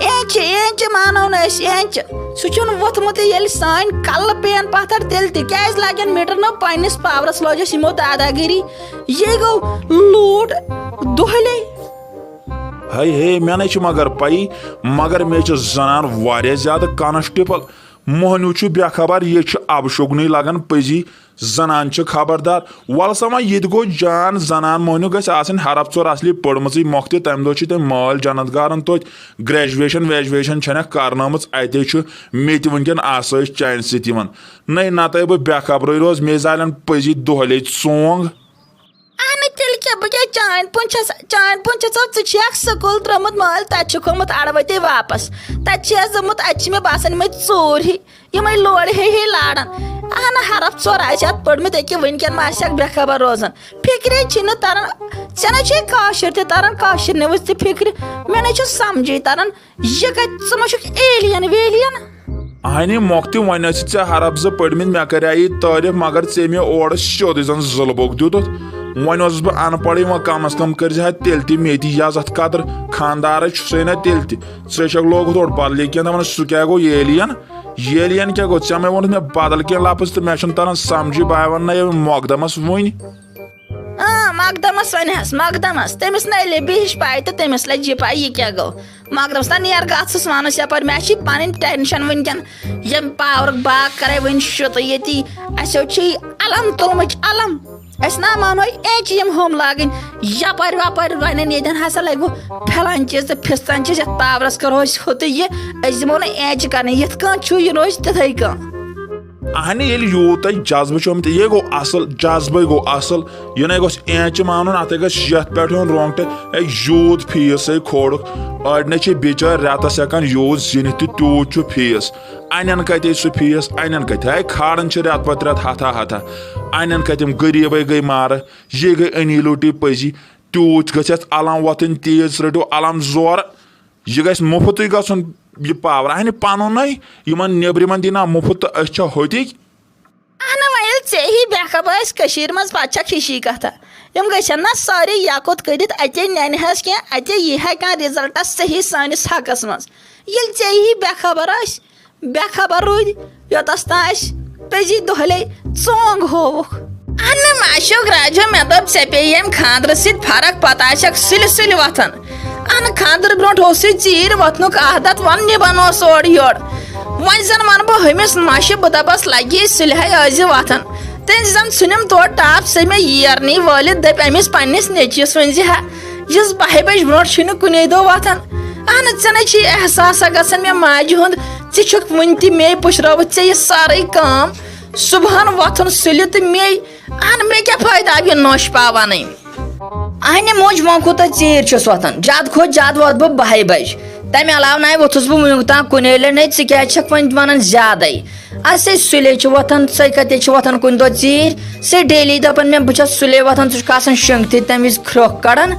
inch مانو نا أسۍ اینچ سُہ چھُنہٕ ووٚتھمُت ییٚلہِ سٲنۍ کَلہٕ پیٚیَن پَتھر تیٚلہِ تہِ کیٛازِ لاگن میٖٹر نہ پنٛنِس پاورَس لٲج اَسہِ یِمو دادا گِری یہِ گوٚو لوٗٹ دۄہلے ہے ہے مےٚ نے چھِ مگر پَیی مگر مےٚ چھِ زنان واریاہ زیادٕ کانسٹیبل موہنیوٗ چھُ بے خبر یہِ چھُ اَبہٕ شوٚگنُے لگان پٔزی زنان چھِ خبردار وَلہٕ سا وۄنۍ ییٚتہِ گوٚو جان زنان موہنیوٗ گژھِ آسٕنۍ ہرف ژور اصلی پٔرمٕژٕے مۄکھتہِ تَمہِ دۄہ چھِ تٔمۍ مٲلۍ جنت گارن توتہِ گریجویشن ویجویشن چھنکھ کرنٲمٕژ اتے چھُ مےٚ تہِ وٕنکیٚن آسٲیِش چانہِ سۭتۍ یِوان نَے نتہٕ بہٕ بے خبرٕے روز مےٚ زالن پٔزی دۄہلے ژونٛگ اہنہٕ تیٚلہِ کیٛاہ بہٕ کیٛاہ چانہِ پونٛچھ چھَسا ژٕ چھَکھ سکوٗل ترٛوومُت مٲلۍ تَتہِ چھُکھ ہومُت اَڑوَتے واپس تَتہِ چھِ اَسہِ دوٚپمُت اَتہِ چھِ مےٚ باسان یِمے ژوٗر ہی یِمے لورِ ہے لاران اہنہٕ ہرف ژور آسہِ اَتھ پٔرمٕتۍ أکیاہ وٕنکیٚن ما آسٮ۪کھ بے خبر روزان فِکرے چھِنہٕ تران ژےٚ نَے چھے کٲشُر تہِ تران کٲشِر نِوٕز تہِ فِکرِ مےٚ نَے چھُ سمجھے تران یہِ کَتہِ ژٕ ما چھُکھ ایلین ویلین اہنہِ مۄکھتہِ وۄنۍ ٲسۍ ژےٚ حرف زٕ پٔرمٕتۍ مےٚ کرییی تعریٖف مگر ژےٚ مےٚ اورٕ سیوٚدُے زن ظُلبُک دِتُتھ وۄنۍ اوسُس بہٕ ان پڑٕے وۄنۍ کم از کم کٔرزِہا تیٚلہِ تہِ مےٚ تہِ یزتھ قدر خاندارے چھُسے نا تیٚلہِ تہِ ژےٚ چھکھ لوگُتھ اورٕ بدلٕے کینٛہہ دپان سُہ کیٛاہ گوٚو ایلین کیٛاہ گوٚو ژےٚ مے ووٚنُتھ مےٚ بدل کینٛہہ لفظ تہٕ مےٚ چھُنہٕ تران سمجھے بہٕ ونہٕ یہِ مۄقدمس وٕنۍ مقدمس ونہس مقدمس تٔمِس نَے لبی ہِش پاے تہٕ تٔمِس لٔج یہِ پاے یہِ کیٛاہ گوٚو مقدمس تا نیر گژھس وَنس یپٲرۍ مےٚ چھِ پنٕنۍ ٹینشن وٕنکیٚن یِم پاورُک باغ کرے وٕنۍ شُتہٕ ییٚتی اَسہِ چھِ علم تُلمٕچ علم أسۍ نا مانو اینچہِ یِم ہوم لاگٕنۍ یپٲرۍ وپٲرۍ وَنن ییٚتٮ۪ن ہسا لگوٕ پھِلان چیٖز تہٕ فِستان چیٖز یتھ پاورس کرو أسۍ ہُہ تہٕ یہِ أسۍ دِمو نہٕ اینچہِ کرنہٕ یِتھ کٔنۍ چھُ یہِ روزِ تِتھٕے کٔنۍ اہنہِ ییٚلہِ یوٗتاہ جذبہٕ چھُ آمُت یہِ گوٚو اصل جذبے گوٚو اصل یہِ نَے گوٚژھ اینچہِ مانُن اَتھے گژھِ یتھ پٮ۪ٹھ یُن رونٛگٹہٕ ہے یوٗت فیٖسے کھولُکھ أڑۍ نَے چھِ بِچٲرۍ رٮ۪تس ہٮ۪کان یوٗت زیٖنِتھ تہِ تیوٗت چھُ فیٖس انن کتے سُہ فیٖس انن کتہِ ہے کھالان چھِ رٮ۪تہٕ پتہٕ رٮ۪تہٕ ہتھا انن کتِم غریٖبے گٔے مارٕ یہِ گٔے أنی لوٗٹی پٔزی تیوٗت گژھِ اَتھ علم وۄتھٕنۍ تیٖژ رٔٹِو علم زورٕ یہِ گژھِ مُفتٕے گژھُن یہِ پاور اہنہِ پنُنٕے یِمن نیبرِمن دِنا مُفت تہٕ أسۍ چھا ہوٚتِکۍ اہنہٕ وۄنۍ ییٚلہِ ژےٚ ہی بے خبر ٲسۍ کٔشیٖرِ منٛز پتہٕ چھکھ ہِشی کتھا یِم گژھن نا سٲری یکُت کٔرِتھ اتے ننہِ حظ کینٛہہ اتے یی ہے کانٛہہ رِزلٹس صحیح سٲنِس حقس منٛز ییٚلہِ ژےٚ ہی بے خبر ٲسۍ بے خبر روٗدۍ یوٚتس تام اَسہِ پٔزی دۄہلے ژونٛگ ہووُکھ اہنہٕ معشوق راجو مےٚ دوٚپ ژےٚ پیٚیہِ ییٚمہِ خاندرٕ سۭتۍ فرق پتہٕ آسٮ۪کھ سُلہِ وتھان اہنہٕ خاندرٕ برونٛٹھ اوسُے ژیٖرۍ وۄتھنُک عادت وۄنۍ نِبان اوس اورٕ یورٕ وۄنۍ زن ونہٕ بہٕ ہُمِس ماشہِ بہٕ دپس لگی سُلہِ ٲسۍ وتھان تٔمۍ زن ژھُنِم تورٕ ٹاپ سُہ مےٚ ییرنٕے وٲلِتھ دٔپۍ أمِس پننِس نیٚچوِس ؤنزِ ہا یُس 12 بجہِ برونٛٹھ چھُنہٕ کُنے دۄہ وتھان اہنہٕ ژےٚ نَے چھُے احساسا گژھان مےٚ ماجہِ ہُنٛد ژٕ چھُکھ وُنہِ تہِ مے پُشرٲوٕتھ ژےٚ یہِ سٲرٕے کٲم صبحن وۄتھُن سُلہِ تہٕ مے اہنہٕ مےٚ کیٛاہ فٲیدٕ آو یہِ نوٚش پاو وَنٕنۍ اہنہِ موج وۄنۍ کوٗتاہ ژیٖرۍ چھُس وۄتھان زیادٕ کھۄتہٕ زیادٕ وۄتھٕ بہٕ 12 بجہِ تمہِ علاوٕ نَے ووٚتھُس بہٕ وُنیُک تام کُنے لَٹہِ نَے ژٕ کیٛازِ چھکھ وۄنۍ وَنان زیادَے اَسے سُلے چھُ وۄتھان ژٕ کَتے چھِ وۄتھان کُنہِ دۄہ ژیٖرۍ ژٕ ڈیلی دَپان مےٚ بہٕ چھَس سُلے وۄتھان ژٕ چھُکھ آسان شۄنٛگتھٕے تَمہِ وِزِ کھرٛوکھ کَڑان